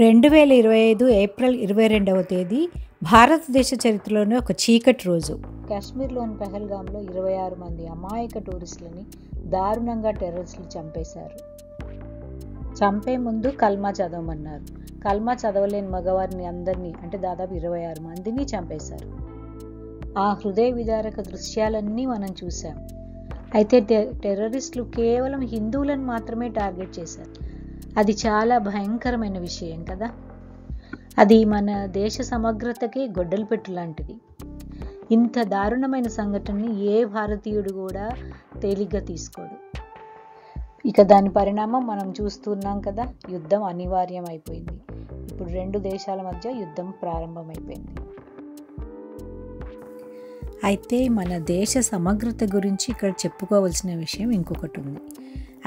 2025 April 22వ తేదీ భారతదేశ చరిత్రలోనే ఒక చీకటి రోజు. కాశ్మీర్లోని పెహల్గాంలో 26 మంది అమాయక టూరిస్టులని దారుణంగా టెర్రరిస్టులు చంపేశారు. చంపే ముందు కల్మా చదవమన్నారు. కల్మా చదవలేని మగవారిని అందరినీ అంటే దాదాపు 26 మందిని చంపేశారు. ఆ హృదయ విదారక దృశ్యాలన్నీ మనం చూసాం. అయితే టెర్రరిస్టులు కేవలం హిందువులను మాత్రమే టార్గెట్ చేశారు. అది చాలా భయంకరమైన విషయం కదా. అది మన దేశ సమగ్రతకే గొడ్డలు పెట్టు లాంటిది. ఇంత దారుణమైన సంఘటనని ఏ భారతీయుడు కూడా తేలిగ్గా తీసుకోడు. ఇక దాని పరిణామం మనం చూస్తున్నాం కదా. యుద్ధం అనివార్యం అయిపోయింది. ఇప్పుడు 2 దేశాల మధ్య యుద్ధం ప్రారంభమైపోయింది. అయితే మన దేశ సమగ్రత గురించి ఇక్కడ చెప్పుకోవాల్సిన విషయం ఇంకొకటి ఉంది.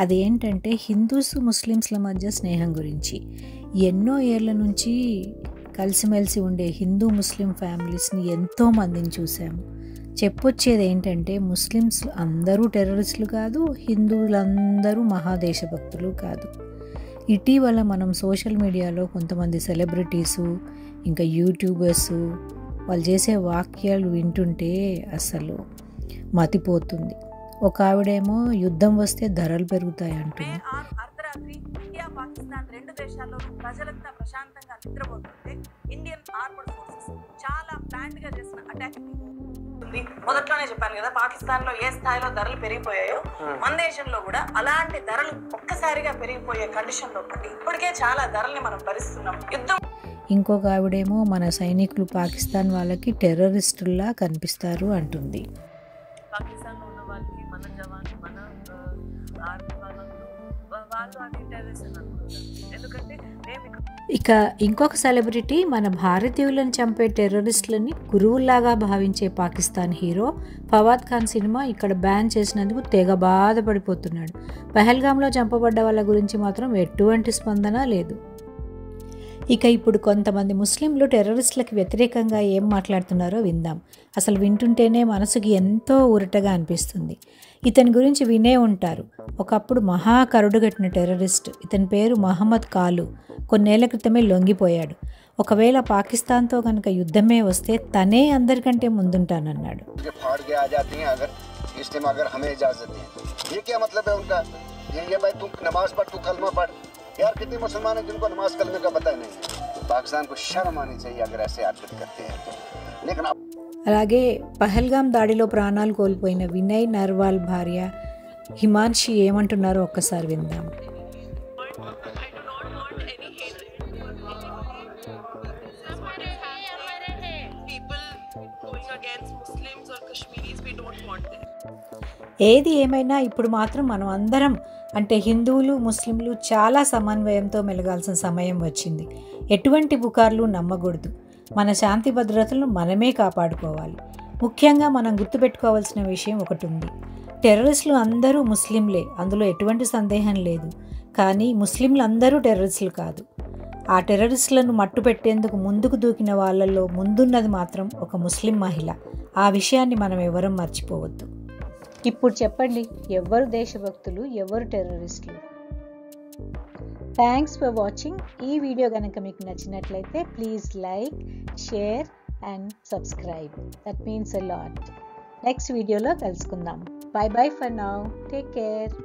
అదేంటంటే హిందూస్ ముస్లిమ్స్ల మధ్య స్నేహం గురించి. ఎన్నో ఏళ్ల నుంచి కలిసిమెలిసి ఉండే హిందూ ముస్లిం ఫ్యామిలీస్ని ఎంతోమందిని చూసాము. చెప్పొచ్చేది ఏంటంటే ముస్లిమ్స్ అందరూ టెర్రరిస్టులు కాదు, హిందువులందరూ మహాదేశభక్తులు కాదు. ఇటీవల మనం సోషల్ మీడియాలో కొంతమంది సెలబ్రిటీసు ఇంకా యూట్యూబర్సు వాళ్ళు చేసే వాక్యాలు వింటుంటే అసలు మతిపోతుంది. ఒక ఆవిడేమో యుద్ధం వస్తే ధరలు పెరుగుతాయి అంటుంది. అర్ధరాత్రి ఇండియా పాకిస్తాన్ 2 దేశాల్లోనూ ప్రజలంతా ప్రశాంతంగా నిద్రపోతుంటే ఇండియన్ ఆర్మడ్ ఫోర్సెస్ చాలా ప్లాంట్ గా చేసిన అటాక్. మొదట్లోనే చెప్పాను కదా, పాకిస్తాన్ లో ఏ స్థాయిలో ధరలు పెరిగిపోయాయో మన దేశంలో కూడా అలాంటి ధరలు ఒక్కసారిగా పెరిగిపోయే కండిషన్ లో పడి ఇప్పటికే చాలా ధరల్ని మనం భరిస్తున్నాం. యుద్ధం. ఇంకొక ఆవిడేమో మన సైనికులు పాకిస్తాన్ వాళ్ళకి టెర్రరిస్టుల్లా కనిపిస్తారు అంటుంది. పాకిస్తాన్లో ఉన్న వాళ్ళకి మన జవాన్లు మన ఆర్మీ వాళ్ళు అది టెర్రరిస్ట్ అనుకుంటారు. ఎందుకంటే ఇక ఇంకొక సెలబ్రిటీ మన భారతీయులను చంపే టెర్రరిస్టులని గురువుల్లాగా భావించే పాకిస్తాన్ హీరో ఫవాద్ ఖాన్ సినిమా ఇక్కడ బ్యాన్ చేసినందుకు తెగ బాధపడిపోతున్నాడు. పెహల్గాంలో చంపబడ్డ వాళ్ళ గురించి మాత్రం ఎటువంటి స్పందన లేదు. ఇక ఇప్పుడు కొంతమంది ముస్లింలు టెర్రరిస్టులకు వ్యతిరేకంగా ఏం మాట్లాడుతున్నారో విందాం. అసలు వింటుంటేనే మనసుకి ఎంతో ఊరటగా అనిపిస్తుంది. ఇతని గురించి వినే ఉంటారు. ఒకప్పుడు మహా కరుడుగట్టిన టెర్రరిస్ట్. ఇతని పేరు మహమ్మద్ కాలు. కొన్నేళ్ల క్రితమే లొంగిపోయాడు. ఒకవేళ పాకిస్తాన్తో కనుక యుద్ధమే వస్తే తనే అందరికంటే ముందుంటానన్నాడు. यार कितने मुसलमान हैं जिनको नमाज कलमे का पता नहीं है. पाकिस्तान को शर्म आनी चाहिए अगर ऐसे हरकत करते हैं तो. लेकिन అలాగే పహల్గాం దాడిలో ప్రాణాలు కోల్పోయిన వినయ్ నర్వాల్ భార్య హిమాన్షి ఏమంటున్నారో ఒక్కసారి విందాం. ఏది ఏమైనా ఇప్పుడు మాత్రం మనం అందరం అంటే హిందువులు ముస్లింలు చాలా సమన్వయంతో మెలగాల్సిన సమయం వచ్చింది. ఎటువంటి పుకార్లు నమ్మకూడదు. మన శాంతి భద్రతలను మనమే కాపాడుకోవాలి. ముఖ్యంగా మనం గుర్తుపెట్టుకోవాల్సిన విషయం ఒకటి ఉంది. టెర్రరిస్టులు అందరూ ముస్లింలే, అందులో ఎటువంటి సందేహం లేదు. కానీ ముస్లింలు అందరూ టెర్రరిస్టులు కాదు. ఆ టెర్రరిస్టులను మట్టు పెట్టేందుకు ముందుకు దూకిన వాళ్ళల్లో ముందున్నది మాత్రం ఒక ముస్లిం మహిళ. ఆ విషయాన్ని మనం ఎవరం మర్చిపోవద్దు. ఇప్పుడు చెప్పండి, ఎవరు దేశభక్తులు, ఎవరు టెర్రరిస్టులు? Thanks for watching. ఈ వీడియో కనుక మీకు నచ్చినట్లయితే please like, share and subscribe. That means a lot. Next వీడియోలో కలుసుకుందాం. By by for now. Take care.